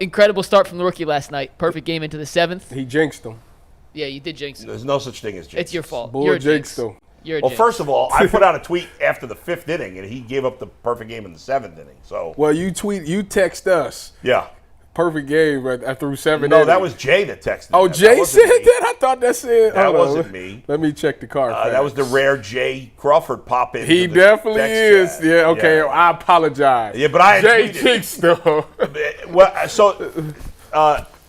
incredible start from the rookie last night. Perfect game into the 7th. He jinxed him. Yeah, you did jinx him. There's no such thing as jinx. It's your fault. Bull You're a jinxed jinx. him. You're a Well, jinx. first of all, I put out a tweet after the 5th inning, and he gave up the perfect game in the 7th inning. So Well, you text us. yeah. Perfect game right through 7 No, innings. that was Jay that texted. Oh, that. Jay That wasn't said me. that? I thought that said. That hold on. wasn't me. Let me check the card. That was the rare Jay Crawford pop in. He definitely is. Chat. Yeah, okay. Yeah. I apologize. Yeah, but I had Jay tweeted. jinxed though. Well, so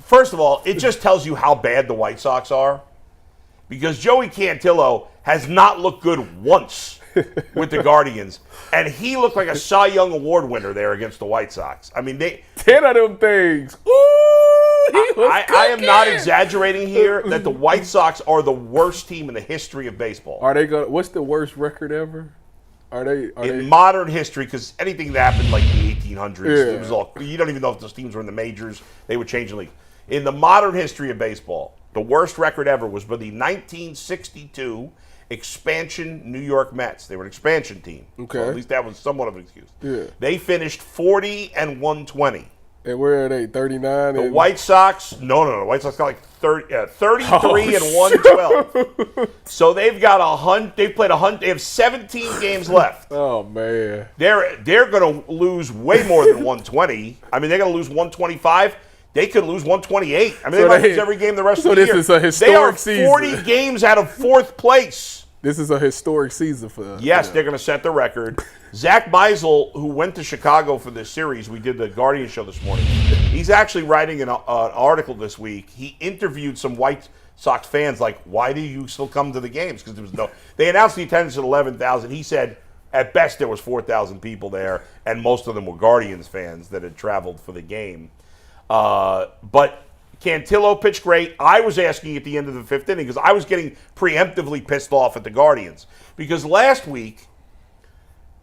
first of all, it just tells you how bad the White Sox are, because Joey Cantillo has not looked good once with the Guardians, and he looked like a Cy Young Award winner there against the White Sox. I mean, 10 of them things. Ooh, he was I am not cooking. exaggerating here that the White Sox are the worst team in the history of baseball. Are they going? What's the worst record ever? Are they? In modern history, because anything that happened like the 1800s, Yeah. it was all, you don't even know if those teams were in the majors. They would change the league. In the modern history of baseball, the worst record ever was by the 1962 expansion New York Mets. They were an expansion team. Okay. So at least that was somewhat of an excuse. Yeah. They finished 40 and 120. And where are they? 39. The and White Sox, no. The White Sox got like 33 Oh, and 112. So they've got they've played 100. They have 17 games left. Oh man. They're going to lose way more than 120. I mean, they're going to lose 125. They could lose 128. I mean, So they might they- lose every game the rest so of the this year. is a They are historic season. 40 games out of 4th place. This is a historic season for us. Yes, they're going to set the record. Zach Meisel, who went to Chicago for this series, we did the Guardian show this morning. He's actually writing an article this week. He interviewed some White Sox fans, like, why do you still come to the games? Because there was they announced the attendance at 11,000. He said, at best, there was 4,000 people there, and most of them were Guardians fans that had traveled for the game. But Cantillo pitched great. I was asking at the end of the 5th inning because I was getting preemptively pissed off at the Guardians. Because last week,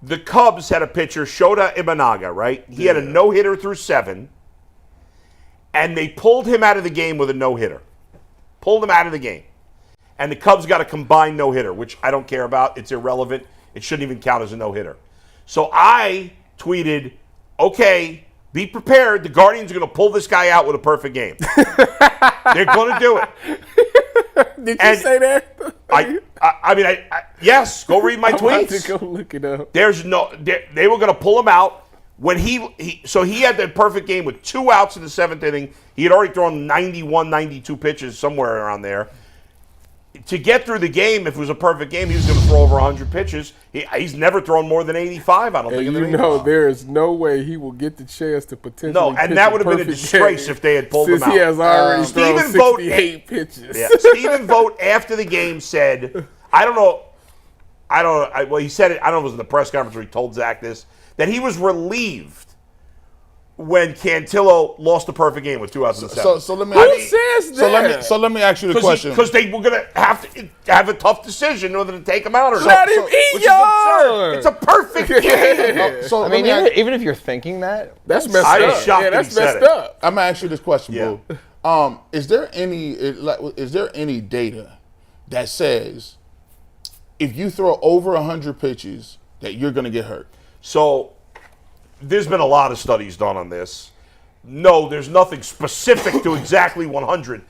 the Cubs had a pitcher, Shota Imanaga, right? He had a no-hitter through 7, and they pulled him out of the game with a no-hitter. Pulled him out of the game. And the Cubs got a combined no-hitter, which I don't care about. It's irrelevant. It shouldn't even count as a no-hitter. So I tweeted, okay, be prepared. The Guardians are going to pull this guy out with a perfect game. They're going to do it. Did you say that? I mean, yes. Go read my I'm about to tweets. go look it up. There's no. They were going to pull him out when he had the perfect game with 2 outs in the 7th inning. He had already thrown 91, 92 pitches somewhere around there. To get through the game, if it was a perfect game, he was going to throw over 100 pitches. He's never thrown more than 85. I don't And think. you know there is no way he will get the chance to potentially. No, and pitch that would have been a perfect disgrace game if they had pulled him since out. he has already thrown Stephen Vogt- 68 pitches. Yeah, Stephen Vogt after the game said, well, he said it, I don't know if it was in the press conference where he told Zach this, that he was relieved when Cantillo lost the perfect game with 2 outs in the 7th. So let me. Who says that? So let me ask you the question. Because they were going to have to have a tough decision whether to take him out or not. Let him eat Which is absurd. It's a perfect game. So I let mean, me ask, even if you're thinking that, That's messed I was up. shocked Yeah, that that's he said messed it. up. I'm gonna ask you this question, Yeah. Boo. Is there any data that says if you throw over 100 pitches that you're gonna get hurt? So there's been a lot of studies done on this. No, there's nothing specific to exactly 100.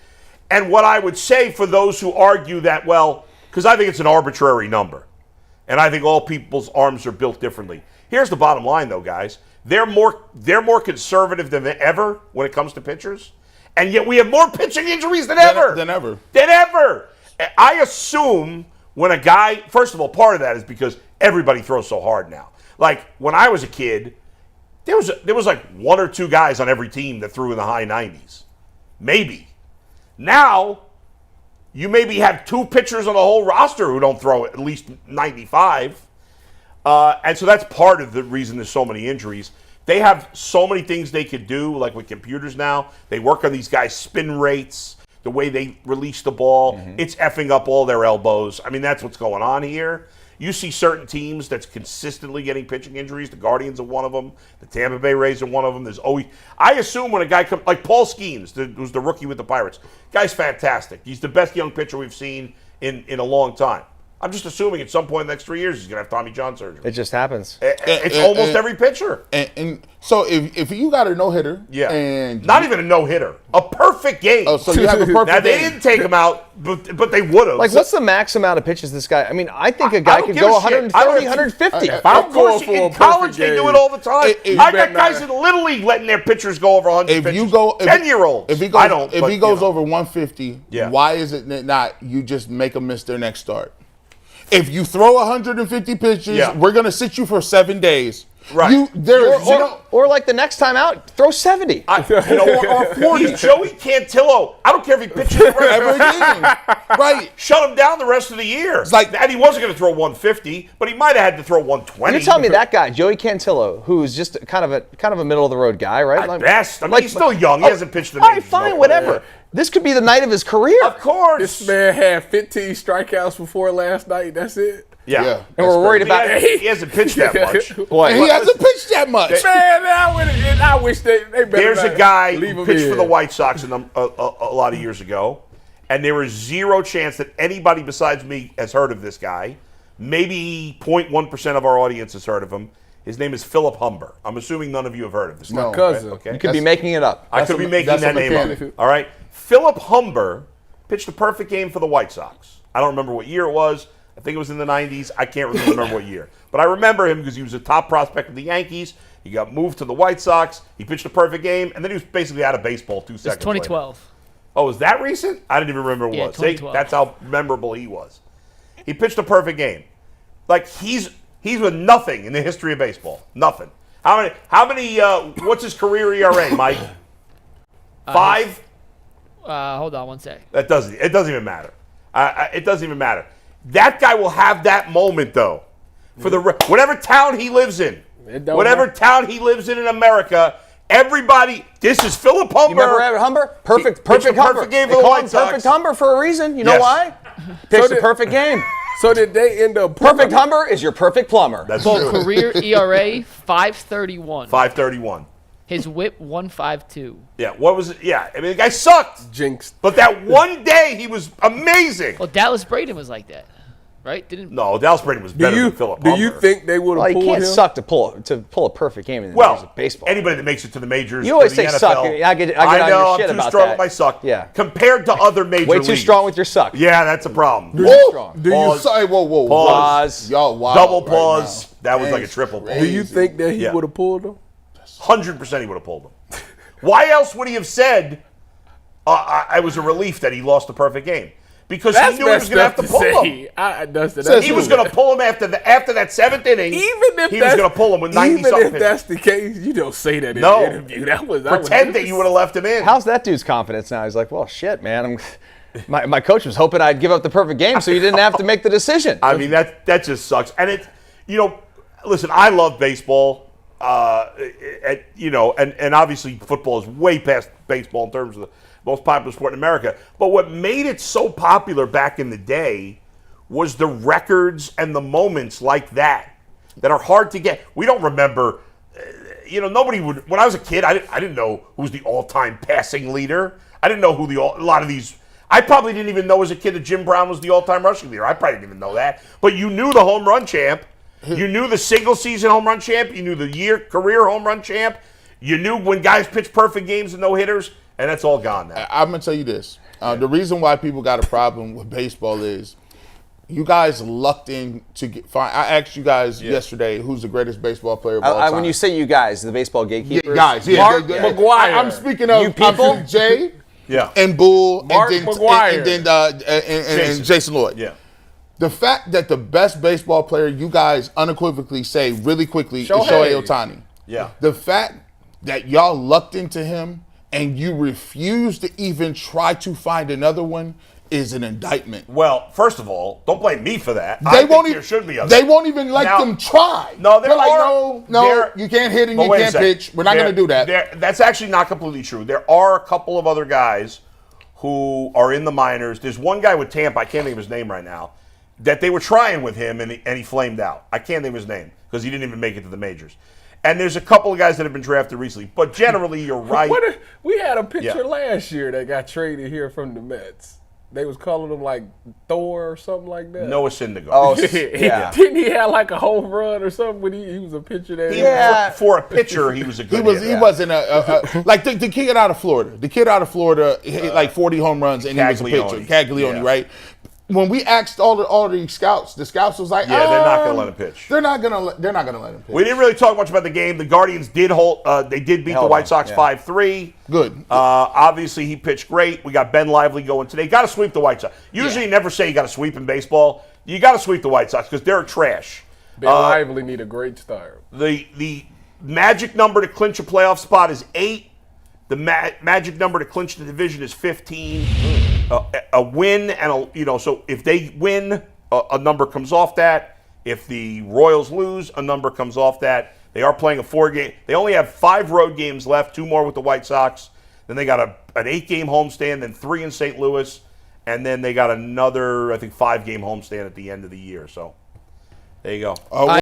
And what I would say for those who argue that, well, because I think it's an arbitrary number, and I think all people's arms are built differently. Here's the bottom line, though, guys. They're more conservative than ever when it comes to pitchers, and yet we have more pitching injuries than ever. Than ever. Than ever. I assume when a guy, first of all, part of that is because everybody throws so hard now. Like when I was a kid, there was like 1 or 2 guys on every team that threw in the high 90s. Maybe. Now, you maybe have 2 pitchers on the whole roster who don't throw at least 95. And so that's part of the reason there's so many injuries. They have so many things they could do, like with computers now. They work on these guys' spin rates, the way they release the ball. It's effing up all their elbows. I mean, that's what's going on here. You see certain teams that's consistently getting pitching injuries. The Guardians are one of them. The Tampa Bay Rays are one of them. There's always, I assume when a guy comes, like Paul Skeens, who's the rookie with the Pirates. Guy's fantastic. He's the best young pitcher we've seen in a long time. I'm just assuming at some point in the next 3 years he's going to have Tommy John surgery. It just happens. It's almost every pitcher. And so if you got a no-hitter, and not even a no-hitter, a perfect game. Oh, so you have a perfect now, they game. didn't take him out, but they would have. Like, what's the max amount of pitches this guy? I mean, I think a guy could go 130, 150. Of course, in college they do it all the time. I got guys in Little League letting their pitchers go over 100 pitches. 10-year-olds. If he goes over 150, why is it not you just make him miss their next start? If you throw 150 pitches, we're going to sit you for 7 days. Right. Or like the next time out, throw 70. Or 40. Joey Cantillo. I don't care if he pitches the rest of the game. Right. Shut him down the rest of the year. And he wasn't going to throw 150, but he might have had to throw 120. You're telling me that guy, Joey Cantillo, who's just kind of a middle of the road guy, right? At best. I mean, he's still young. He hasn't pitched the majors. All right, fine, whatever. This could be the night of his career. Of course. This man had 15 strikeouts before last night. That's it. Yeah. And we're worried about he hasn't pitched that much. He hasn't pitched that much. Man, I wish they better. There's a guy who pitched in for the White Sox a lot of years ago, and there is zero chance that anybody besides me has heard of this guy. Maybe 0.1% of our audience has heard of him. His name is Philip Humber. I'm assuming none of you have heard of this guy. My cousin. Okay. You could be making it up. I could be making that name up. All right. Philip Humber pitched a perfect game for the White Sox. I don't remember what year it was. I think it was in the 90s. I can't really remember what year. But I remember him because he was a top prospect of the Yankees. He got moved to the White Sox. He pitched a perfect game, and then he was basically out of baseball 2 seconds It's 2012. later. Oh, was that recent? I didn't even remember what it was. 2012. See, that's how memorable he was. He pitched a perfect game. Like, he's with nothing in the history of baseball. Nothing. How many what's his career ERA, Mike? 5? Hold on one sec. It doesn't even matter. It doesn't even matter. That guy will have that moment, though, for whatever town he lives in. Whatever town he lives in America, everybody, this is Philip Humber. You remember Humber? Perfect Humber. Humber. Game They for the call White him Sox. Perfect Humber for a reason. You know why? Pitched a perfect game. So did they end up Perfect Humber is your perfect plumber. That's Well, true. career ERA 5.31. 5.31. His WHIP 1.52. Yeah, what was it? Yeah, I mean, the guy sucked. Jinxed. But that one day, he was amazing. Well, Dallas Braden was like that, right? No, Dallas Braden was better than Philip Humber. Do you think they would have Well, pulled you can't him? suck to pull a perfect game in the majors of baseball. Anybody that makes it to the majors, You always or the say NFL, suck. I get on I know, your shit I'm too about strong that. with my suck. Yeah. Compared to other major Way leagues. too strong with your suck. Yeah, that's a problem. Too strong. Do you Pause. Say, whoa. Pause. Y'all wild Double right pause. now. That was like a triple pause. Do you think that he Yeah. would have pulled him? 100% he would have pulled him. Why else would he have said, I was a relief that he lost the perfect game? Because he knew he was going to have to pull him. He was going to pull him after that seventh inning. He was going to pull him with 90 something. Even if that's the case, you don't say that in No. the interview. Pretend that you would have left him in. How's that dude's confidence now? He's like, well, shit, man. My coach was hoping I'd give up the perfect game so you didn't have to make the decision. I mean, that just sucks. And listen, I love baseball. And obviously football is way past baseball in terms of the most popular sport in America. But what made it so popular back in the day was the records and the moments like that are hard to get. We don't remember, nobody would. When I was a kid, I didn't know who was the all-time passing leader. I didn't know who a lot of these. I probably didn't even know as a kid that Jim Brown was the all-time rushing leader. I probably didn't even know that. But you knew the home run champ. You knew the single-season home run champ. You knew the career home run champ. You knew when guys pitch perfect games and no-hitters, and that's all gone now. I'm going to tell you this. The reason why people got a problem with baseball is you guys lucked in to find. I asked you guys yesterday who's the greatest baseball player of all time. When you say you guys, the baseball gatekeepers. Mark McGwire. I'm speaking of you people. Jay Yeah. and Bull Mark and McGwire. then Jason Lloyd. Yeah. The fact that the best baseball player you guys unequivocally say really quickly is Shohei Ohtani. Yeah. The fact that y'all lucked into him and you refuse to even try to find another one is an indictment. Well, first of all, don't blame me for that. There should be others. They won't even let them try. No, they're like, no, you can't hit and you can't pitch. We're not going to do that. That's actually not completely true. There are a couple of other guys who are in the minors. There's one guy with Tampa, I can't think of his name right now, that they were trying with him and he flamed out. I can't think of his name because he didn't even make it to the majors. And there's a couple of guys that have been drafted recently. But generally, you're right. We had a pitcher last year that got traded here from the Mets. they was calling him like Thor or something like that. Noah Syndergaard. Oh, yeah. Didn't he have like a home run or something when he was a pitcher there? Yeah. For a pitcher, he was a good hitter. He wasn't like the kid out of Florida. The kid out of Florida hit like 40 home runs and he was a pitcher. Caglione, Yeah. right? When we asked all the scouts, the scouts was like, Yeah, they're not going to let him pitch. They're not gonna let him pitch. We didn't really talk much about the game. The Guardians did they did beat the Held White on, Sox yeah. 5-3. Good. Obviously, he pitched great. We got Ben Lively going today. Got to sweep the White Sox. Usually, you never say you got to sweep in baseball. You got to sweep the White Sox because they're trash. Ben Lively need a great start. The magic number to clinch a playoff spot is 8. The magic number to clinch the division is 15. A win and so if they win, a number comes off that. If the Royals lose, a number comes off that. They are playing a 4-game. They only have 5 road games left, 2 more with the White Sox. Then they got an 8-game homestand, then 3 in St. Louis, and then they got another, I think, 5-game homestand at the end of the year. So there you go.